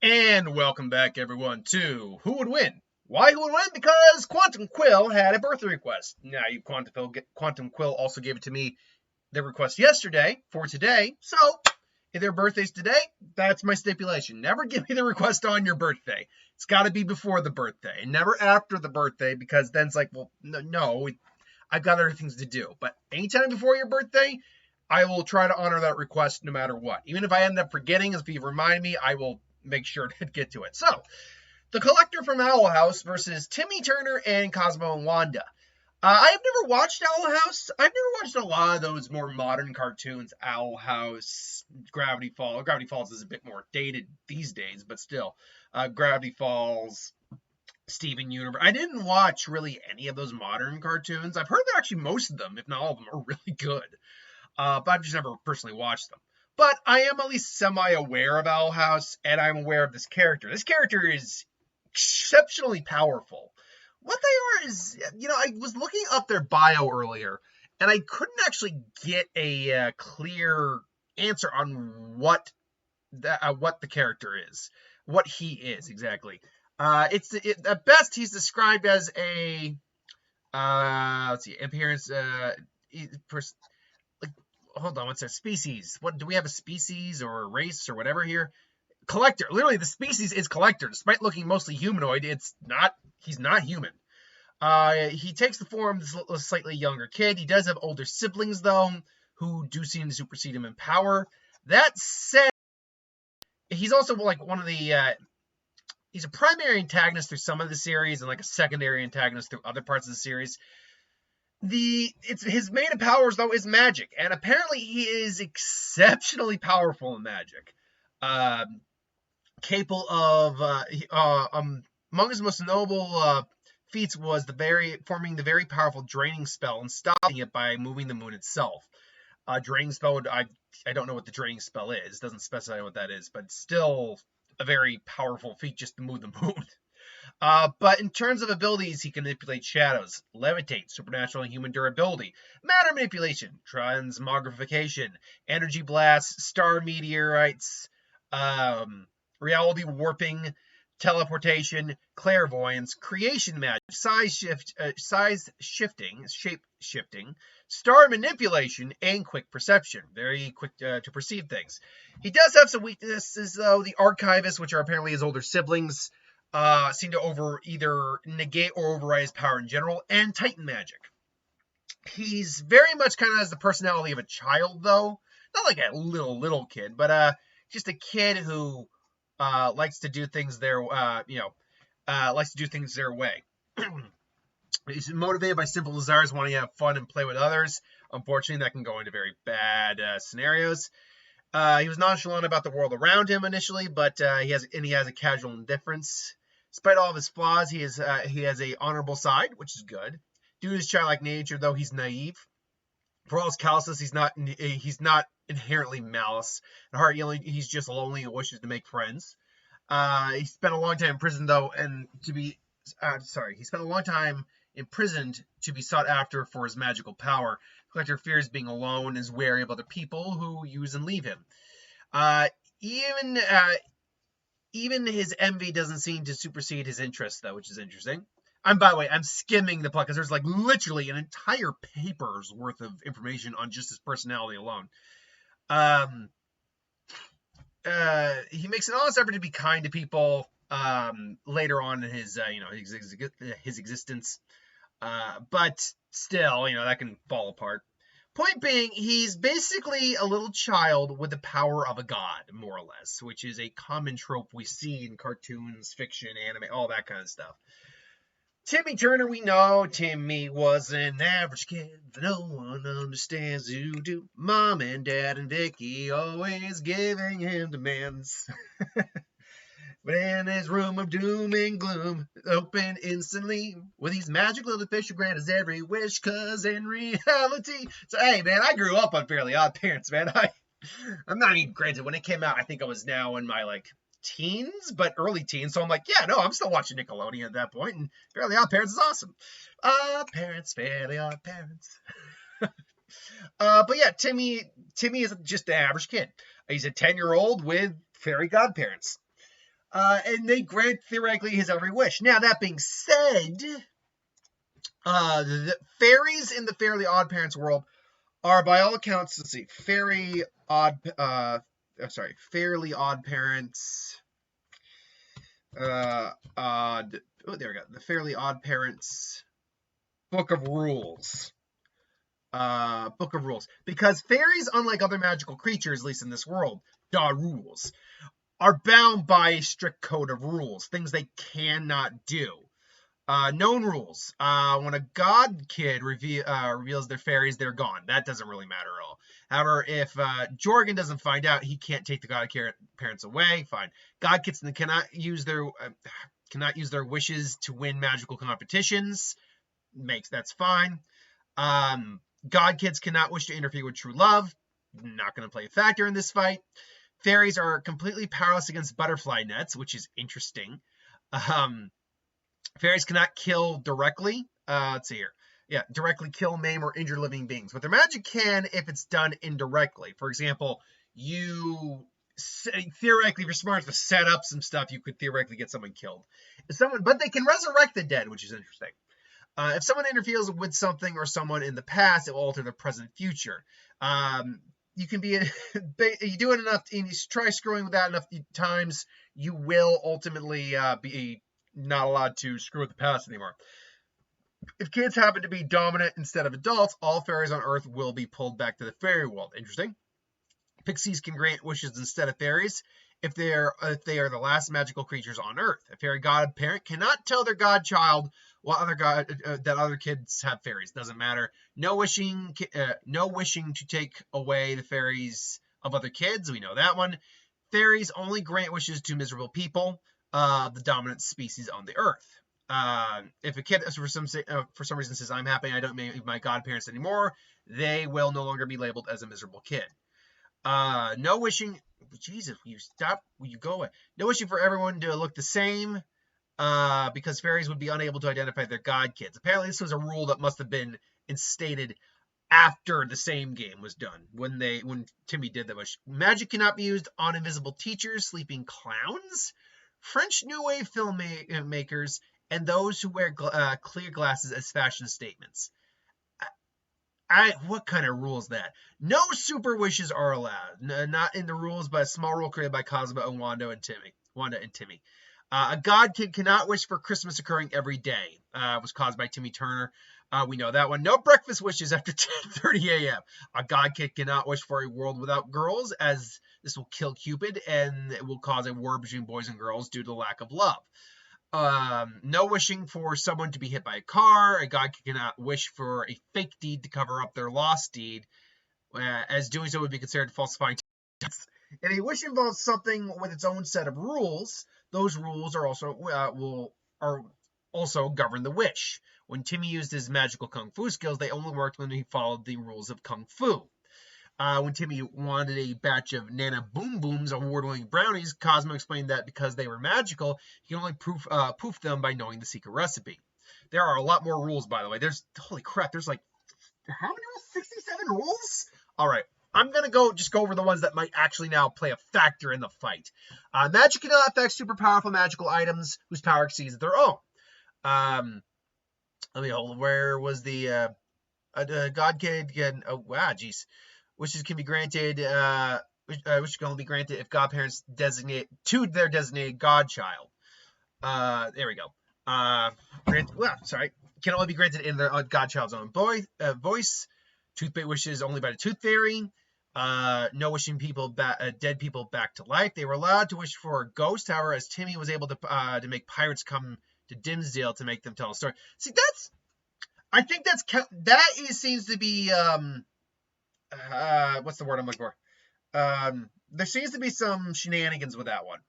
And welcome back, everyone, to Who Would Win? Why Who Would Win? Because Quantum Quill had a birthday request. Now, Quantum Quill also gave it to me, their request yesterday for today. So, if their birthday's today, that's my stipulation. Never give me the request on your birthday. It's got to be before the birthday, and never after the birthday, because then it's like, well, no, I've got other things to do. But anytime before your birthday, I will try to honor that request no matter what. Even if I end up forgetting, if you remind me, I will make sure to get to it. So, the Collector from Owl House versus Timmy Turner and Cosmo and Wanda. I've never watched Owl House. I've never watched a lot of those more modern cartoons. Owl House, Gravity Falls. Gravity Falls is a bit more dated these days, but still. Gravity Falls, Steven Universe. I didn't watch really any of those modern cartoons. I've heard that actually most of them, if not all of them, are really good. But I've just never personally watched them. But I am at least semi-aware of Owl House, and I'm aware of this character. This character is exceptionally powerful. What they are is, I was looking up their bio earlier, and I couldn't actually get a clear answer on what the character is, what he is exactly. At best, he's described as a let's see, appearance. Hold on, what's that? Species. What do we have, a species or a race or whatever here? Collector. Literally, the species is Collector. Despite looking mostly humanoid, he's not human. He takes the form of a slightly younger kid. He does have older siblings, though, who do seem to supersede him in power. That said, he's also like one of the he's a primary antagonist through some of the series and like a secondary antagonist through other parts of the series. His main powers though is magic, and apparently he is exceptionally powerful in magic. Capable of among his most notable feats was forming the very powerful draining spell and stopping it by moving the moon itself. Draining spell I don't know what the draining spell is. It doesn't specify what that is, but it's still a very powerful feat just to move the moon. But in terms of abilities, he can manipulate shadows, levitate, supernatural and human durability, matter manipulation, transmogrification, energy blasts, star meteorites, reality warping, teleportation, clairvoyance, creation magic, size shifting, shape shifting, star manipulation, and quick perception. Very quick to perceive things. He does have some weaknesses, though. The archivists, which are apparently his older siblings, seem to either negate or override his power in general, and Titan magic. He's very much kind of has the personality of a child, though. Not like a little kid, but just a kid who likes to do things their way. He's motivated by simple desires, wanting to have fun and play with others. Unfortunately, that can go into very bad scenarios. He was nonchalant about the world around him initially, but he has a casual indifference. Despite all of his flaws, he has a honorable side, which is good. Due to his childlike nature, though, he's naive. For all his callousness, he's not inherently malice. At heart, he's just lonely and wishes to make friends. He spent a long time in prison, though, he spent a long time imprisoned to be sought after for his magical power. Collector fears being alone and is wary of other people who use and leave him. Even his envy doesn't seem to supersede his interest, though, which is interesting. By the way, I'm skimming the plot because there's like literally an entire paper's worth of information on just his personality alone. He makes an honest effort to be kind to people later on in his existence, but still, that can fall apart. Point being, he's basically a little child with the power of a god, more or less, which is a common trope we see in cartoons, fiction, anime, all that kind of stuff. Timmy Turner, we know Timmy was an average kid that no one understands who do. Mom and Dad and Vicky always giving him demands. But in his room of doom and gloom, open instantly with these magic little fish who grant his every wish, cause in reality. So hey man, I grew up on Fairly Odd Parents, man. I'm not even, granted, when it came out, I think I was now in my teens, but early teens. So I'm like, yeah, no, I'm still watching Nickelodeon at that point, and Fairly Odd Parents is awesome. Fairly Odd Parents. But yeah, Timmy is just an average kid. He's a 10-year-old with fairy godparents. And they grant theoretically his every wish. Now, that being said, the fairies in the Fairly Odd Parents world are, by all accounts, let's see, Fairly Odd Parents. There we go. The Fairly Odd Parents Book of Rules. Book of Rules. Because fairies, unlike other magical creatures, at least in this world, rules, are bound by a strict code of rules, things they cannot do. Known rules. When a god kid reveals their fairies, they're gone. That doesn't really matter at all. However, if Jorgen doesn't find out, he can't take the god parents away. Fine. God kids cannot use their wishes to win magical competitions. That's fine. God kids cannot wish to interfere with true love. Not going to play a factor in this fight. Fairies are completely powerless against butterfly nets, which is interesting. Fairies cannot kill directly. Let's see here. Yeah, directly kill, maim, or injure living beings. But their magic can if it's done indirectly. For example, theoretically, if you're smart enough to set up some stuff, you could theoretically get someone killed. But they can resurrect the dead, which is interesting. If someone interferes with something or someone in the past, it will alter the present future. You can be, you do it enough, and you try screwing with that enough times, you will ultimately be not allowed to screw with the past anymore. If kids happen to be dominant instead of adults, all fairies on Earth will be pulled back to the fairy world. Interesting. Pixies can grant wishes instead of fairies if they are the last magical creatures on Earth. A fairy godparent cannot tell their godchild that other kids have fairies. Doesn't matter. No wishing to take away the fairies of other kids. We know that one. Fairies only grant wishes to miserable people, the dominant species on the Earth. If a kid for some reason says, "I'm happy I don't make my godparents anymore," they will no longer be labeled as a miserable kid. No wishing. Jesus, will you stop? Will you go away? No wishing for everyone to look the same, because fairies would be unable to identify their god kids. Apparently, this was a rule that must have been instated after the same game was done, when Timmy did that wish. Magic cannot be used on invisible teachers, sleeping clowns, French New Wave filmmakers, and those who wear clear glasses as fashion statements. What kind of rule is that? No super wishes are allowed. Not in the rules, but a small rule created by Cosmo and Wanda and Timmy. A god kid cannot wish for Christmas occurring every day. Was caused by Timmy Turner. We know that one. No breakfast wishes after 10:30 a.m. A god kid cannot wish for a world without girls, as this will kill Cupid and it will cause a war between boys and girls due to the lack of love. No wishing for someone to be hit by a car. A god cannot wish for a fake deed to cover up their lost deed, as doing so would be considered falsifying. If a wish involves something with its own set of rules, those rules are also govern the wish. When Timmy used his magical kung fu skills, they only worked when he followed the rules of kung fu. When Timmy wanted a batch of Nana Boom Boom's award-winning brownies, Cosmo explained that because they were magical, he can only poof them by knowing the secret recipe. There are a lot more rules, by the way. Holy crap, there's like, how many rules? 67 rules? All right, I'm going to just go over the ones that might actually now play a factor in the fight. Magic cannot affect super powerful magical items whose power exceeds their own. Let me hold. Where was the God Kid? Oh, wow, jeez. Wishes can be granted. Wishes can only be granted if godparents designate to their designated godchild. There we go. Can only be granted in their godchild's own voice. Toothpick wishes only by the Tooth Fairy. No wishing dead people back to life. They were allowed to wish for a ghost, however, as Timmy was able to make pirates come to Dimsdale to make them tell a story. See, seems to be what's the word I'm looking for? There seems to be some shenanigans with that one.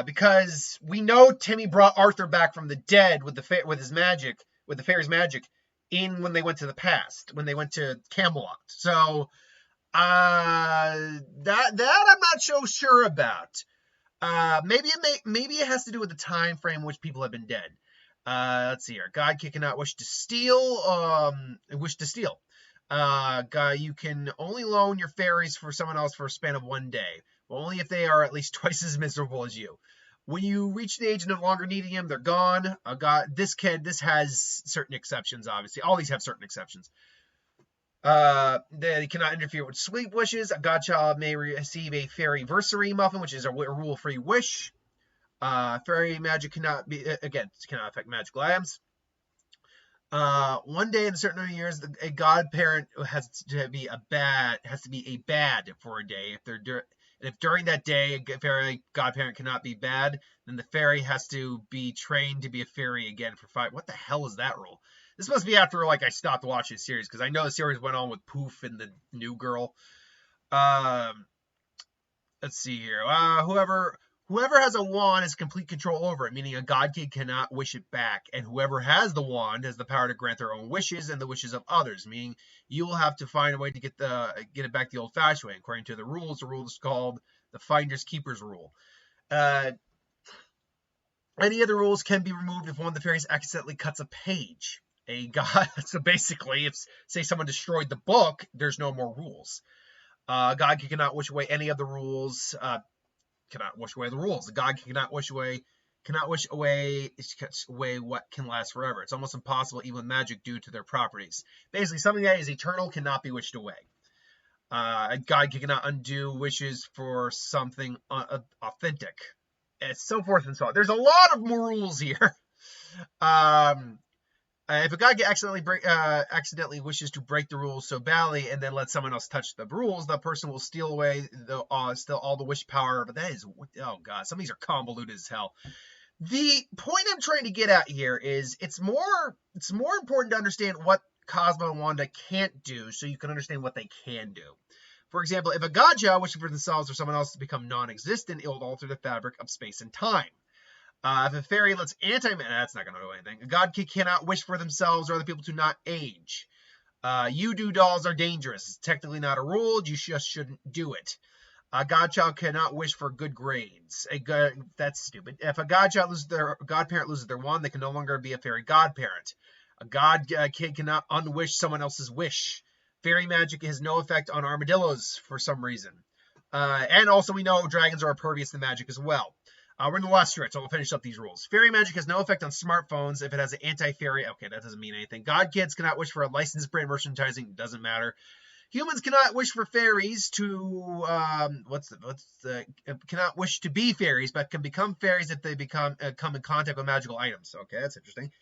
Because we know Timmy brought Arthur back from the dead with the fairy's magic, when they went to the past, when they went to Camelot. So that I'm not so sure about. Maybe it has to do with the time frame in which people have been dead. Let's see here. God cannot wish to steal. You can only loan your fairies for someone else for a span of one day. Well, only if they are at least twice as miserable as you. When you reach the age of no longer needing them, they're gone. This has certain exceptions, obviously. All these have certain exceptions. They cannot interfere with sleep wishes. A godchild may receive a fairy-versary muffin, which is a rule-free wish. Fairy magic cannot affect magical items. One day in a certain number of years, a godparent has to be a bad for a day. If during that day a fairy godparent cannot be bad, then the fairy has to be trained to be a fairy again for 5. What the hell is that rule? This must be after I stopped watching the series, because I know the series went on with Poof and the new girl. Let's see here. Whoever has a wand has complete control over it, meaning a god kid cannot wish it back, and whoever has the wand has the power to grant their own wishes and the wishes of others, meaning you will have to find a way to get it back the old-fashioned way. According to the rule is called the Finder's Keeper's rule. Any other rules can be removed if one of the fairies accidentally cuts a page. So basically, if, say, someone destroyed the book, there's no more rules. God cannot wish away any of the rules. Cannot wish away the rules. The god cannot wish away what can last forever. It's almost impossible, even with magic, due to their properties. Basically, something that is eternal cannot be wished away. A god cannot undo wishes for something authentic, and so forth and so on. There's a lot of more rules here. If a god accidentally wishes to break the rules so badly and then let someone else touch the rules, the person will steal away all the wish power. But that is, oh god, some of these are convoluted as hell. The point I'm trying to get at here is it's more important to understand what Cosmo and Wanda can't do, so you can understand what they can do. For example, if a godchild wishes for themselves or someone else to become non-existent, it will alter the fabric of space and time. If a fairy lets that's not going to do anything. A god kid cannot wish for themselves or other people to not age. You-do dolls are dangerous. It's technically not a rule. You just shouldn't do it. A godchild cannot wish for good grades. That's stupid. If a godparent loses their wand, they can no longer be a fairy godparent. A god kid cannot unwish someone else's wish. Fairy magic has no effect on armadillos for some reason. And also we know dragons are impervious to magic as well. We're in the last stretch, so we'll finish up these rules. Fairy magic has no effect on smartphones if it has an anti-fairy. Okay, that doesn't mean anything. God kids cannot wish for a licensed brand merchandising. Doesn't matter. Humans cannot wish for fairies to cannot wish to be fairies, but can become fairies if they come in contact with magical items. Okay, that's interesting.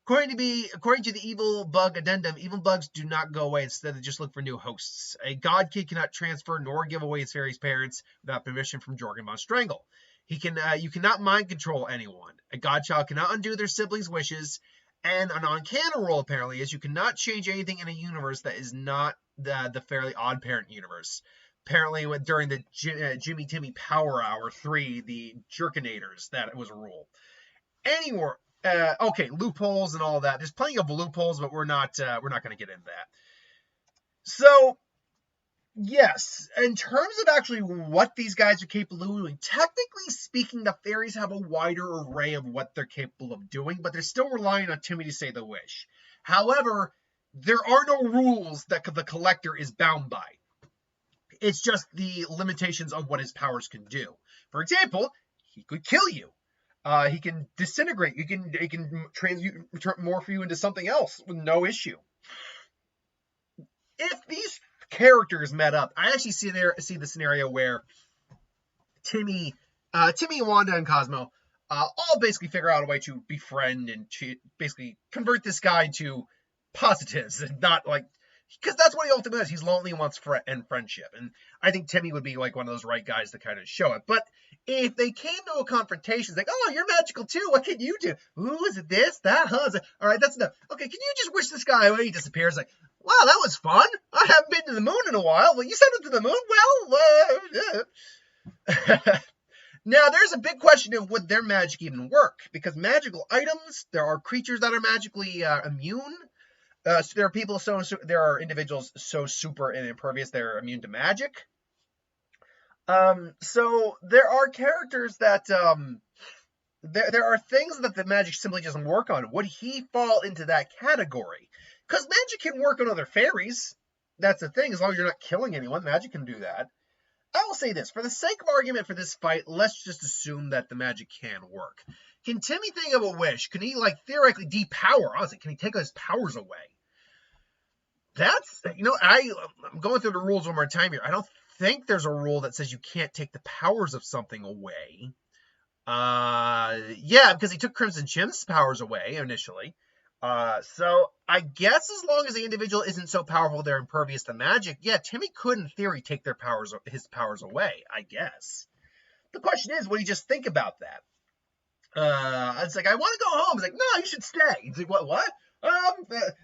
According to the evil bug addendum, evil bugs do not go away. Instead, they just look for new hosts. A god kid cannot transfer nor give away his fairy's parents without permission from Jorgen von Strangle. You cannot mind control anyone. A godchild cannot undo their siblings' wishes, and a non-canon rule apparently is you cannot change anything in a universe that is not the Fairly Odd Parent universe. Apparently, during the Jimmy Timmy Power Hour 3, the Jerkinators, that was a rule. Anyway, okay, loopholes and all that. There's plenty of loopholes, but we're not going to get into that. So, yes, in terms of actually what these guys are capable of doing, technically speaking, the fairies have a wider array of what they're capable of doing, but they're still relying on Timmy to say the wish. However, there are no rules that the collector is bound by. It's just the limitations of what his powers can do. For example, he could kill you. He can disintegrate. He can morph you into something else with no issue. If these characters met up, I actually see the scenario where Timmy, Wanda, and Cosmo all basically figure out a way to befriend and basically convert this guy to positives and not because that's what he ultimately is. He's lonely and wants friendship. And I think Timmy would be one of those right guys to kind of show it. But if they came to a confrontation, it's oh, you're magical too. What can you do? Ooh, is it this, that, huh? All right, that's enough. Okay, can you just wish this guy away? He disappears. Wow, that was fun. I haven't been to the moon in a while. Well, you sent him to the moon? Well, Now, there's a big question of would their magic even work? Because magical items, there are creatures that are magically immune. So there are individuals so super and impervious they're immune to magic. So there are characters that there are things that the magic simply doesn't work on. Would he fall into that category? Because magic can work on other fairies. That's the thing. As long as you're not killing anyone, magic can do that. I will say this. For the sake of argument for this fight, let's just assume that the magic can work. Can Timmy think of a wish? Can he, like, theoretically depower? Honestly, can he take his powers away? That's, I'm going through the rules one more time here. I don't think there's a rule that says you can't take the powers of something away. Yeah, because he took Crimson Chim's powers away initially. So I guess as long as the individual isn't so powerful they're impervious to magic, yeah, Timmy could in theory take his powers away, I guess. The question is, would he just think about that? It's like, I want to go home. It's like, no, you should stay. It's like, what?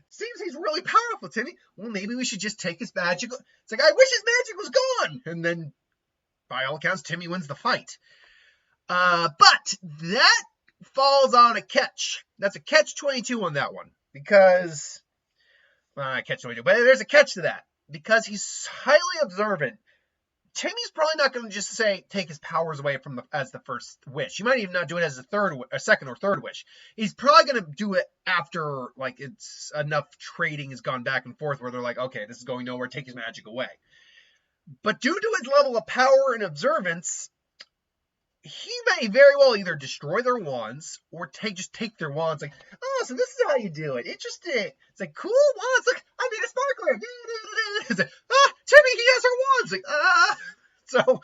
Seems he's really powerful, Timmy. Well, maybe we should just take his magic. It's like, I wish his magic was gone. And then, by all accounts, Timmy wins the fight. But that falls on a catch. That's a catch-22 on that one. Because, catch-22, but there's a catch to that. Because he's highly observant. Timmy's probably not going to just take his powers away as the first wish. He might even not do it as a second or third wish. He's probably going to do it after, like, it's enough trading has gone back and forth where they're like, okay, this is going nowhere, take his magic away. But due to his level of power and observance, he may very well either destroy their wands or just take their wands. Like, oh, so this is how you do it. Interesting. It's like, cool wands. Look, I made a sparkler. It's like, Timmy, he has her wands. Like, So,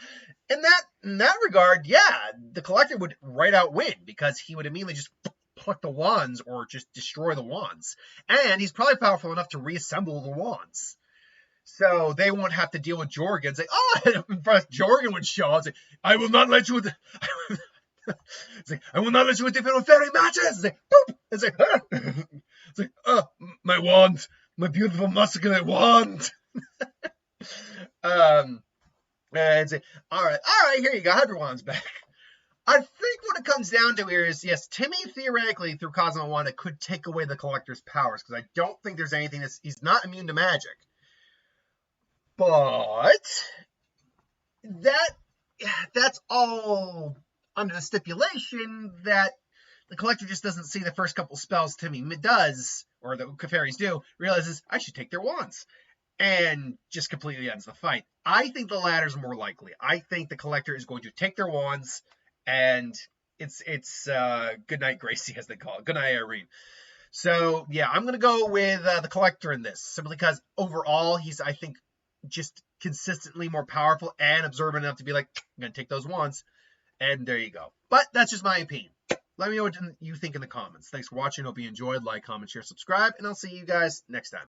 in that regard, yeah, the collector would right out win because he would immediately just pluck the wands or just destroy the wands. And he's probably powerful enough to reassemble the wands. So they won't have to deal with Jorgen. It's like, Jorgen would show up. It's like, I will not let you. It's like, I will not let you defend on fairy matches. It's like, boop. It's like, my wand, my beautiful muscular wand. And it's like, all right, here you go. Have your wands back. I think what it comes down to here is, yes, Timmy theoretically through Cosmo and Wanda could take away the collector's powers because I don't think there's anything he's not immune to magic. But that's all under the stipulation that the collector just doesn't see the first couple spells Timmy does, or the fairies do, realizes I should take their wands, and just completely ends the fight. I think the latter's more likely. I think the collector is going to take their wands, and it's good night, Gracie, as they call it. Good night, Irene. So, yeah, I'm going to go with the collector in this, simply because overall he's, I think, just consistently more powerful and observant enough to be like, I'm going to take those wands. And there you go. But that's just my opinion. Let me know what you think in the comments. Thanks for watching. Hope you enjoyed. Like, comment, share, subscribe. And I'll see you guys next time.